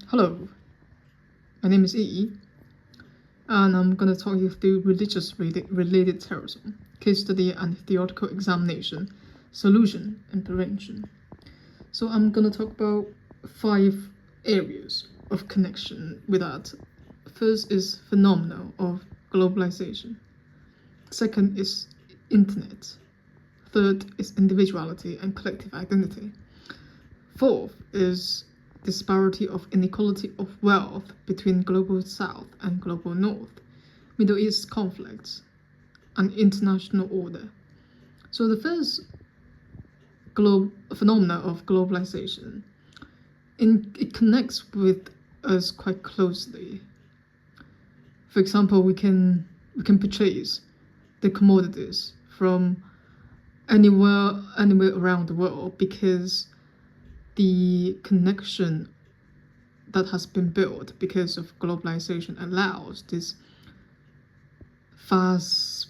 Hello, my name is E, and I'm going to talk you through related terrorism, case study and theoretical examination, solution and prevention. So I'm going to talk about 5 areas of connection with that. First is phenomena of globalization. Second is internet. Third is individuality and collective identity. Fourth is disparity of inequality of wealth between global south and global north, Middle East conflicts, and international order. So the first phenomena of globalization, it connects with us quite closely. For example, we can purchase the commodities from anywhere around the world because the connection that has been built because of globalization allows this fast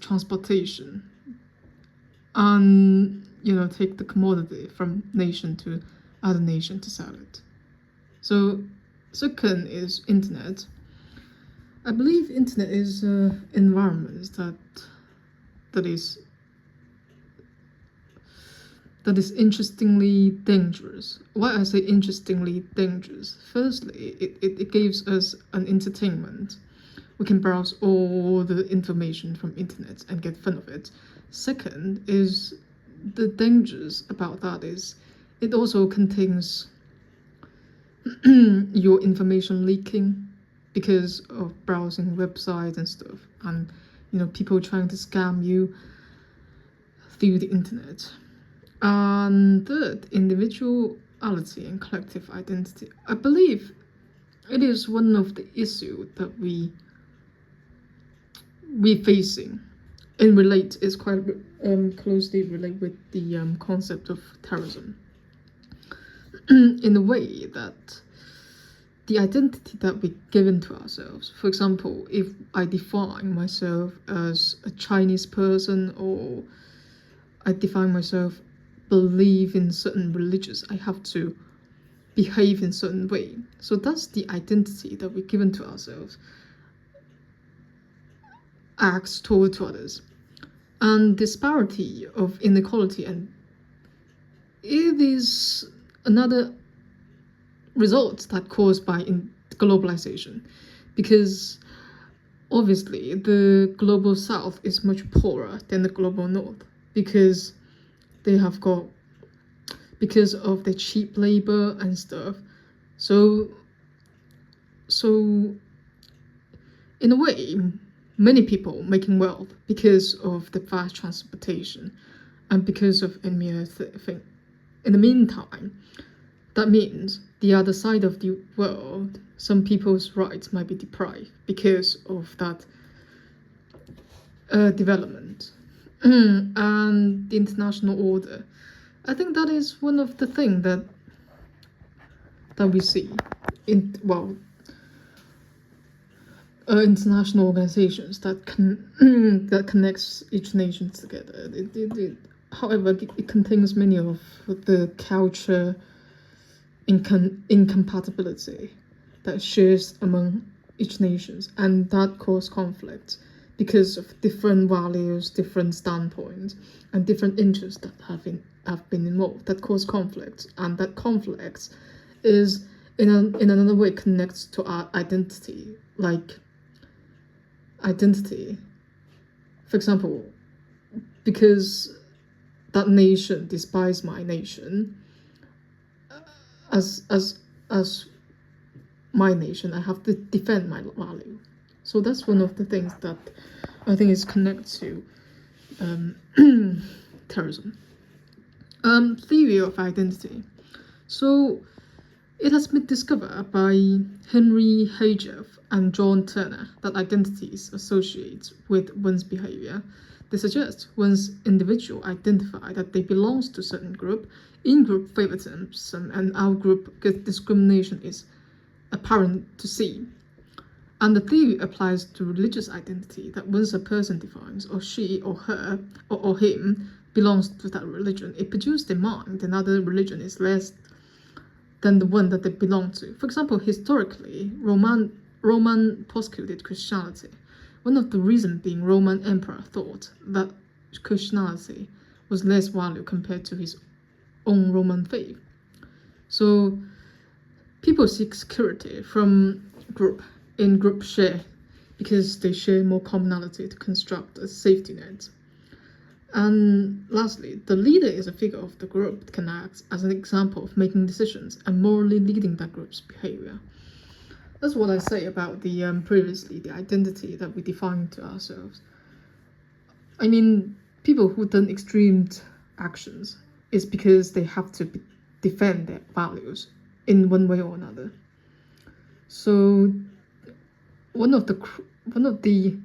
transportation and take the commodity from nation to other nation to sell it. So second is internet. I believe internet is environment that is interestingly dangerous. Why I say interestingly dangerous? Firstly, it gives us an entertainment. We can browse all the information from internet and get fun of it. Second is the dangers about that is it also contains your information leaking because of browsing websites and stuff, and people trying to scam you through the internet. And third, individuality and collective identity. I believe it is one of the issues that we facing and is quite closely related with the concept of terrorism in a way that the identity that we given to ourselves. For example, if I define myself as a Chinese person, or I define myself believe in certain religions, I have to behave in certain way. So that's the identity that we're given to ourselves, acts toward to others. And disparity of inequality, and it is another result that caused by globalization, because obviously the global south is much poorer than the global north because of the cheap labor and stuff. So in a way, many people making wealth because of the fast transportation and because of any other thing. In the meantime, that means the other side of the world, some people's rights might be deprived because of that development. And the international order, I think that is one of the things that we see in international organizations that that connects each nation together. However, it contains many of the culture incompatibility that shares among each nations, and that cause conflict because of different values, different standpoints, and different interests that have been involved, that cause conflict. And that conflict is in another way connects to our identity. Like identity, for example, because that nation despises my nation, as my nation, I have to defend my value. So that's one of the things that I think is connected to terrorism. Theory of identity. So it has been discovered by Henry Hageff and John Turner that identities associate with one's behavior. They suggest one's individual identify that they belong to certain group, in-group favoritism, and out-group discrimination is apparent to see. And the theory applies to religious identity, that once a person defines or she or her or him belongs to that religion, it produces the mind another religion is less than the one that they belong to. For example, historically, Roman persecuted Christianity. One of the reasons being Roman emperor thought that Christianity was less valuable compared to his own Roman faith. So people seek security from group share because they share more commonality to construct a safety net. And lastly, the leader is a figure of the group that can act as an example of making decisions and morally leading that group's behavior. That's what I say about the previously, the identity that we define to ourselves. I mean, people who done extreme actions is because they have to defend their values in one way or another. So one of the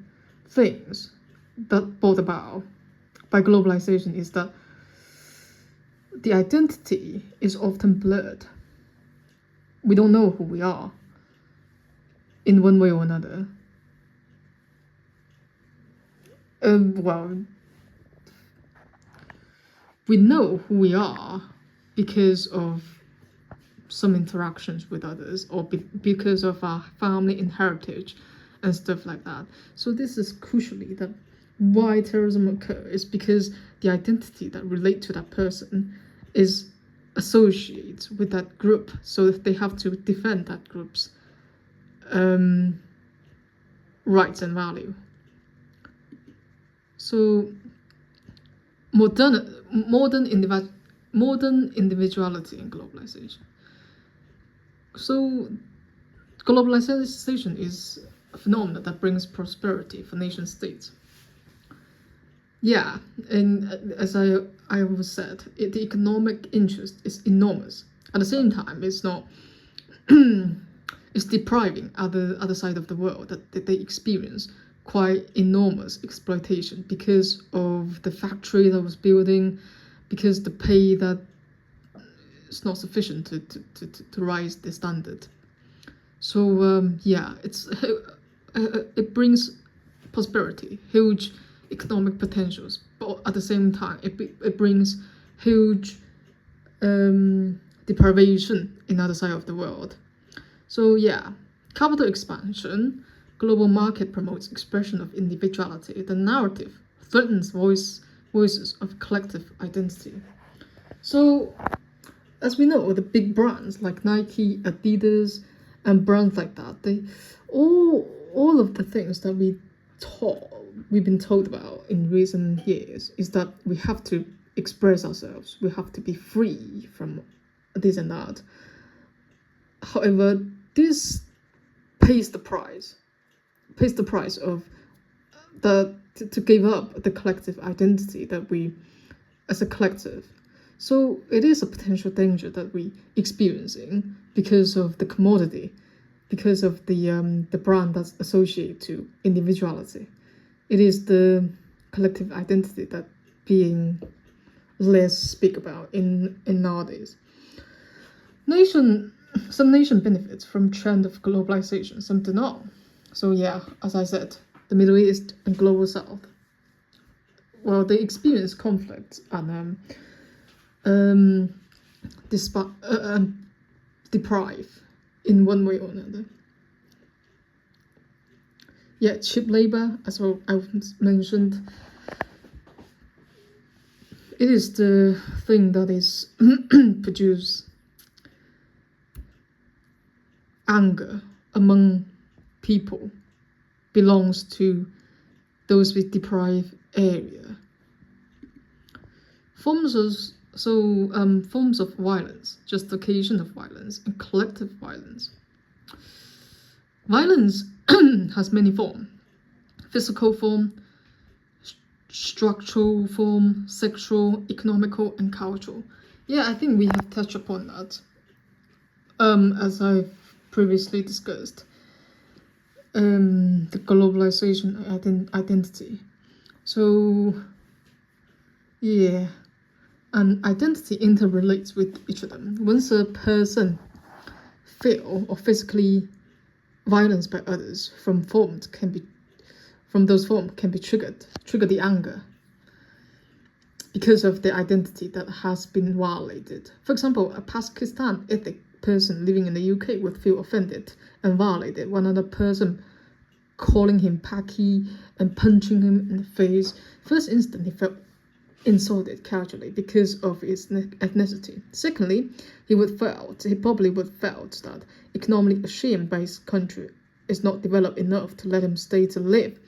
things that brought about by globalization is that the identity is often blurred. We don't know who we are in one way or another. Well, we know who we are because of some interactions with others, or because of our family and heritage and stuff like that. So this is crucially that why terrorism occurs is because the identity that relate to that person is associated with that group, so that they have to defend that group's rights and value. So modern individuality and globalization. So globalization is a phenomenon that brings prosperity for nation states. Yeah, and as I always said, the economic interest is enormous. At the same time, it's not it's depriving other side of the world that they experience quite enormous exploitation because of the factory that was building, because the pay that is not sufficient to rise the standard. So yeah, it brings prosperity, huge economic potentials, but at the same time it brings huge deprivation in other side of the world. So yeah, capital expansion, global market promotes expression of individuality. The narrative threatens voices of collective identity. So as we know, the big brands like Nike, Adidas, and brands like that, they all of the things that we've been told about in recent years is that we have to express ourselves, we have to be free from this and that. However, this pays the price of to give up the collective identity that we as a collective. So it is a potential danger that we experiencing because of the commodity, because of the brand that's associated to individuality. It is the collective identity that being less speak about in nowadays. Some nation benefits from trend of globalization, some do not. So yeah, as I said, the Middle East and Global South, well, they experience conflict and deprive in one way or another. Yeah, cheap labor, as well I've mentioned, it is the thing that is produce anger among people, belongs to those with deprived area. Forms of violence, justification of violence, and collective violence. Violence has many forms: physical form, structural form, sexual, economical, and cultural. Yeah, I think we have touched upon that. As I've previously discussed, the globalization identity. So yeah, and identity interrelates with each other. Once a person feel or physically violence by others from those forms can be trigger the anger because of the identity that has been violated. For example, a Pakistan person living in the UK would feel offended and violated. One other person calling him Paki and punching him in the face. First instant, he felt insulted casually because of his ethnicity. Secondly, he probably would felt that economically ashamed by his country is not developed enough to let him stay to live,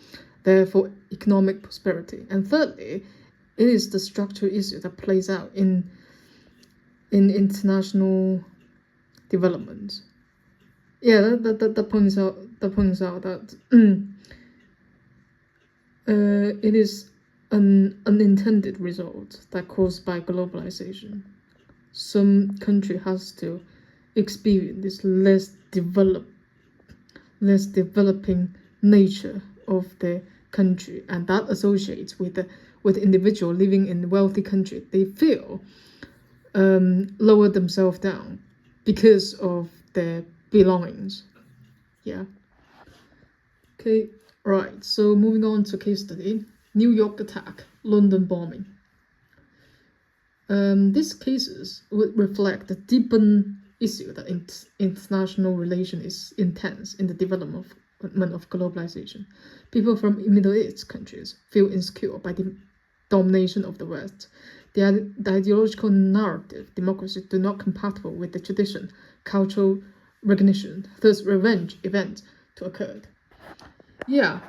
therefore economic prosperity. And thirdly, it is the structural issue that plays out in international development. Yeah, that points out that it is an unintended result that caused by globalization. Some country has to experience this less developing nature of the country, and that associates with the individual living in a wealthy country. They feel lower themselves down because of their belongings. Yeah. Okay, right. So moving on to case study. New York attack, London bombing. These cases would reflect the deepened issue that international relation is intense in the development of globalization. People from Middle East countries feel insecure by the domination of the West. The ideological narrative, democracy, do not compatible with the tradition, cultural recognition, thus revenge event to occur. Yeah.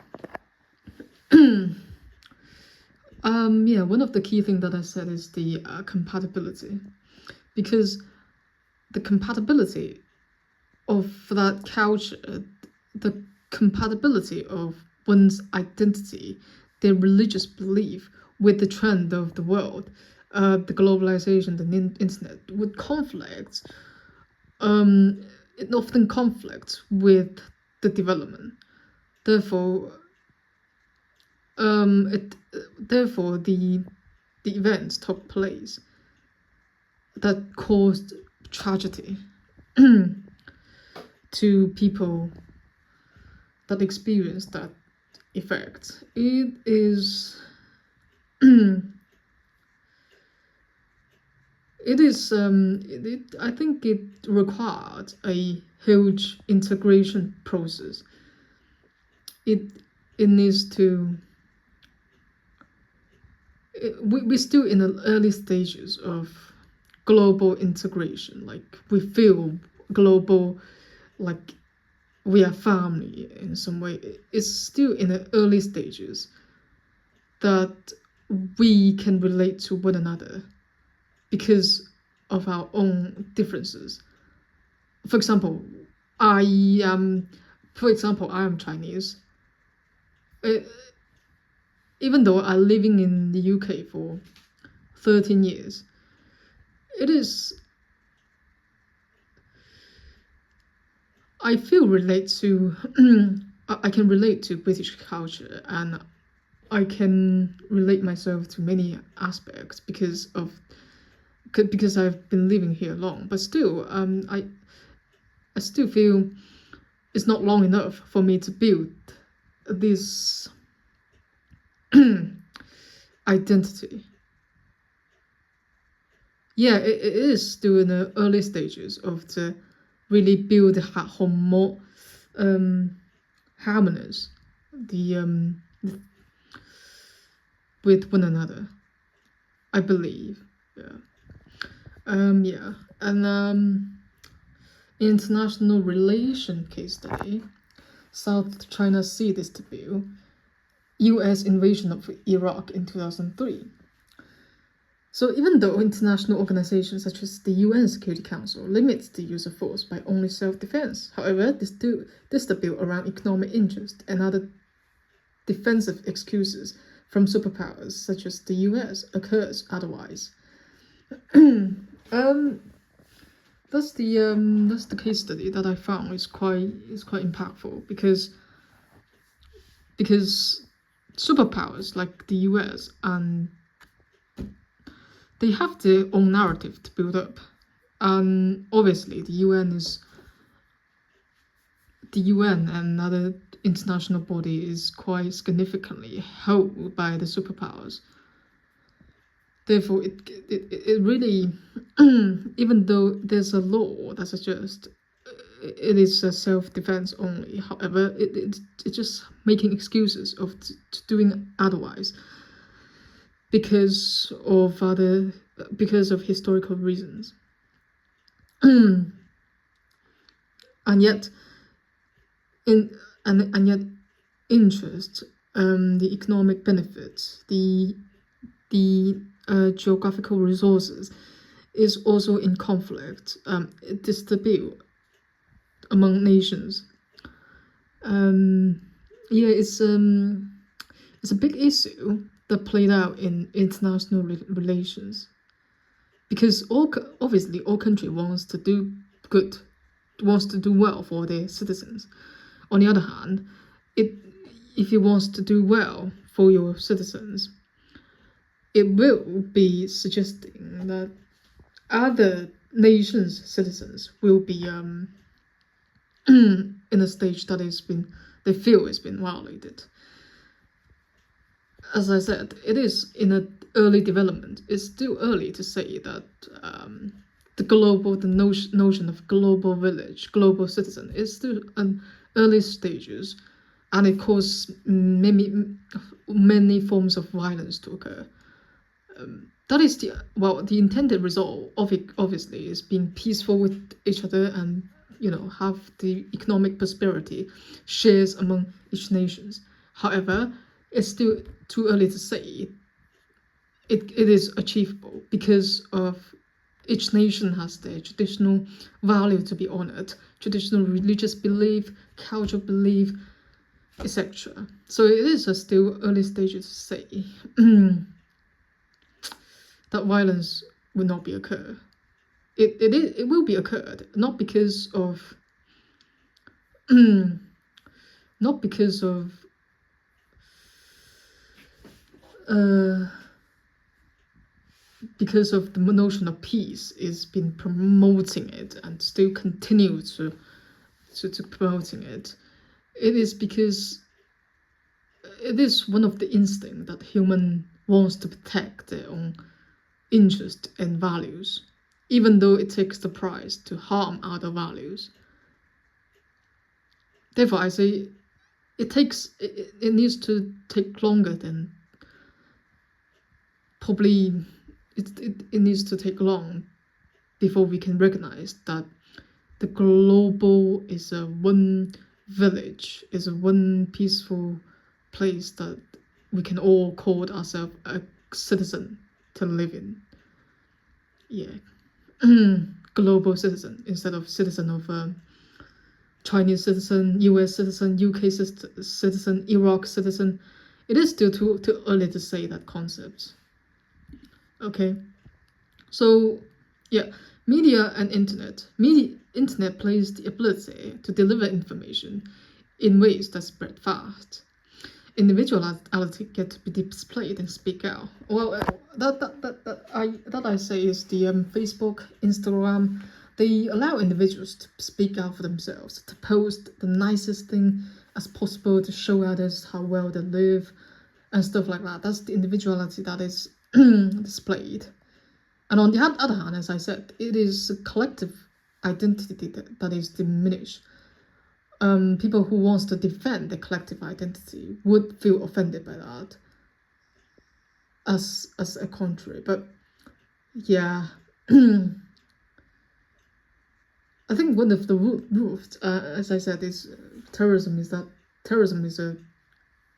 Yeah, one of the key things that I said is the compatibility, because the compatibility of that culture, the compatibility of one's identity, their religious belief with the trend of the world, the globalization, the internet, would conflict. It often conflicts with the development. Therefore, the events took place that caused tragedy to people that experienced that effect. It is I think it required a huge integration process. It needs to. We're still in the early stages of global integration. Like, we feel global, like we are family in some way. It's still in the early stages that we can relate to one another because of our own differences. For example, I am Chinese. Even though I'm living in the UK for 13 years, I can relate to British culture, and I can relate myself to many aspects because I've been living here long. But still, I still feel it's not long enough for me to build this identity. Yeah, it is still in the early stages of to really build harmonies with one another, I believe. Yeah. And international relation case study, South China Sea dispute, US invasion of Iraq in 2003. So even though international organizations such as the UN Security Council limits the use of force by only self-defense, however, this dispute around economic interest and other defensive excuses from superpowers such as the US occurs otherwise. That's the case study that I found is quite impactful because superpowers like the US, and they have their own narrative to build up, and obviously the UN and other international body is quite significantly held by the superpowers. Therefore, it really, even though there's a law that suggests it is a self-defense only, however, it's just making excuses of doing otherwise because of historical reasons. and yet interest, the economic benefits, the geographical resources is also in conflict, dispute among nations. It's a big issue that played out in international relations, because obviously all country wants to do good, wants to do well for their citizens. On the other hand, if you want to do well for your citizens, it will be suggesting that other nations' citizens will be in a stage that they feel has been violated. As I said, it is in an early development. It's still early to say that the notion of global village, global citizen is still an early stages, and it causes many forms of violence to occur. That is the intended result of it. Obviously, is being peaceful with each other and have the economic prosperity shares among each nations. However, it's still too early to say it is achievable, because of each nation has their traditional value to be honored, traditional religious belief, cultural belief, etc. So it is still early stages to say that violence will not be occur. It will be occurred, not because of not because of the notion of peace is been promoting it and still continue to promoting it. It is because it is one of the instinct that human wants to protect their own interest and values, even though it takes the price to harm other values. Therefore, I say it needs to take longer than probably it needs to take long before we can recognize that the global is a one village, is a one peaceful place that we can all call ourselves a citizen to live in. Global citizen instead of citizen of Chinese citizen, US citizen, UK citizen, Iraq citizen. It is still too early to say that concept. Okay, so media and internet. Internet plays the ability to deliver information in ways that spread fast. Individuality get to be displayed and speak out. Well, that I say is the Facebook, Instagram. They allow individuals to speak out for themselves, to post the nicest thing as possible, to show others how well they live, and stuff like that. That's the individuality that is displayed. And on the other hand, as I said, it is a collective identity that is diminished. People who wants to defend the collective identity would feel offended by that as a contrary. But yeah, I think one of the roots, as I said, is terrorism. Is that terrorism is a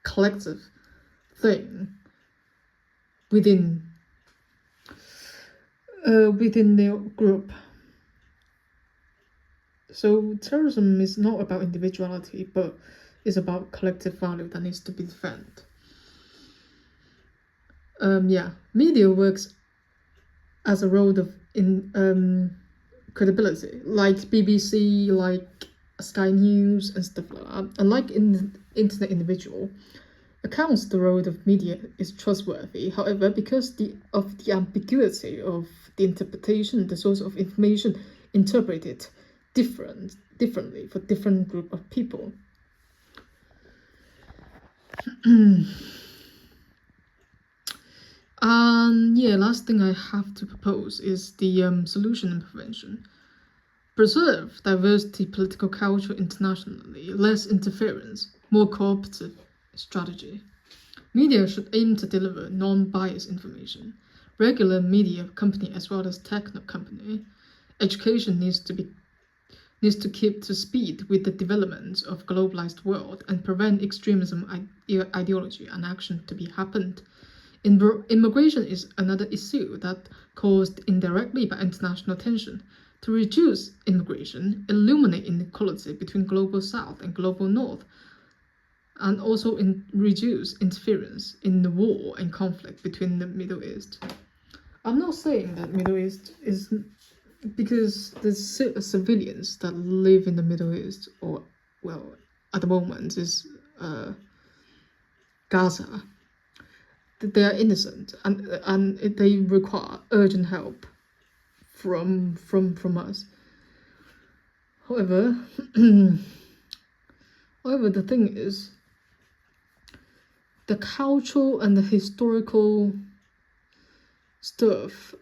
collective thing within their group. So terrorism is not about individuality, but is about collective value that needs to be defended. Media works as a role of credibility, like BBC, like Sky News and stuff like that. Unlike in internet individual accounts, the role of media is trustworthy. However, because of the ambiguity of the interpretation, the source of information interpreted differently for different group of people. Yeah, last thing I have to propose is the solution and prevention. Preserve diversity, political culture internationally, less interference, more cooperative strategy. Media should aim to deliver non-biased information. Regular media company as well as techno company. Education needs to keep to speed with the development of globalized world and prevent extremism ideology and action to be happened. Immigration is another issue that caused indirectly by international tension. To reduce immigration, eliminate inequality between global south and global north, and also reduce interference in the war and conflict between the Middle East. I'm not saying that Middle East is because the civilians that live in the Middle East, or well, at the moment is Gaza. They are innocent and they require urgent help from us. However, the thing is, the cultural and the historical stuff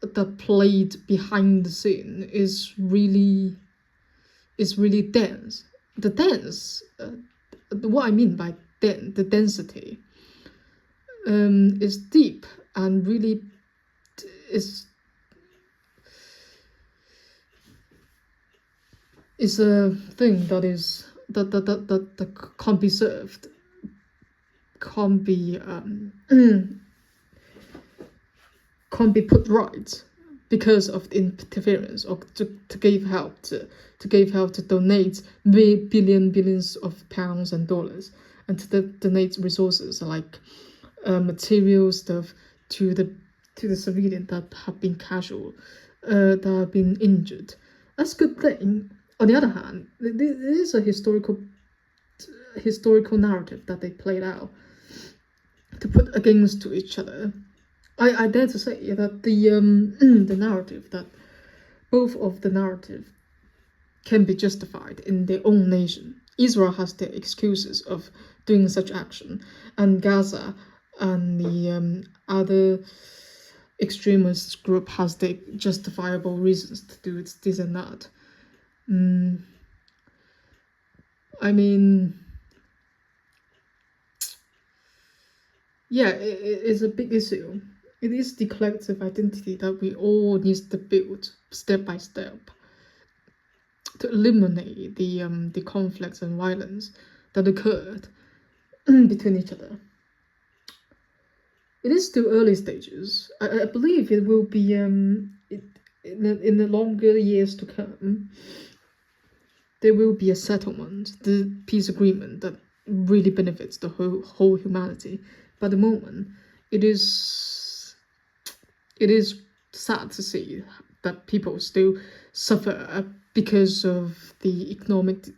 that played behind the scene is really dense. The dense, what I mean by the density, is deep and really is a thing that can't be served, can't be put right because of interference, or to give help to donate billions of pounds and dollars, and to donate resources like material stuff to the civilian that have been casual, that have been injured. That's a good thing. On the other hand, there is a historical narrative that they played out to put against to each other. I dare to say that the narrative, that both of the narrative can be justified in their own nation. Israel has their excuses of doing such action, and Gaza and the other extremist group has their justifiable reasons to do this and that. I mean, yeah, it's a big issue. It is the collective identity that we all need to build step by step to eliminate the conflicts and violence that occurred between each other. It is still early stages. I believe it will be in the longer years to come. There will be a settlement, the peace agreement that really benefits the whole humanity. But at the moment, it is sad to see that people still suffer because of the economic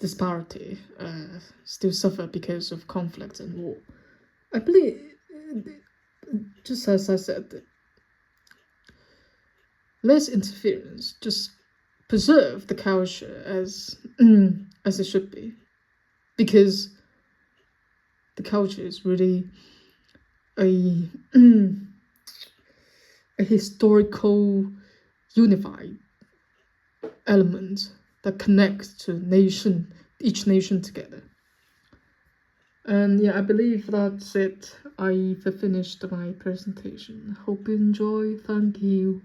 disparity, still suffer because of conflict and war. I believe, just as I said, less interference, just preserve the culture as it should be, because the culture is really a historical unified element that connects to each nation together. And yeah, I believe that's it. I've finished my presentation. Hope you enjoy. Thank you.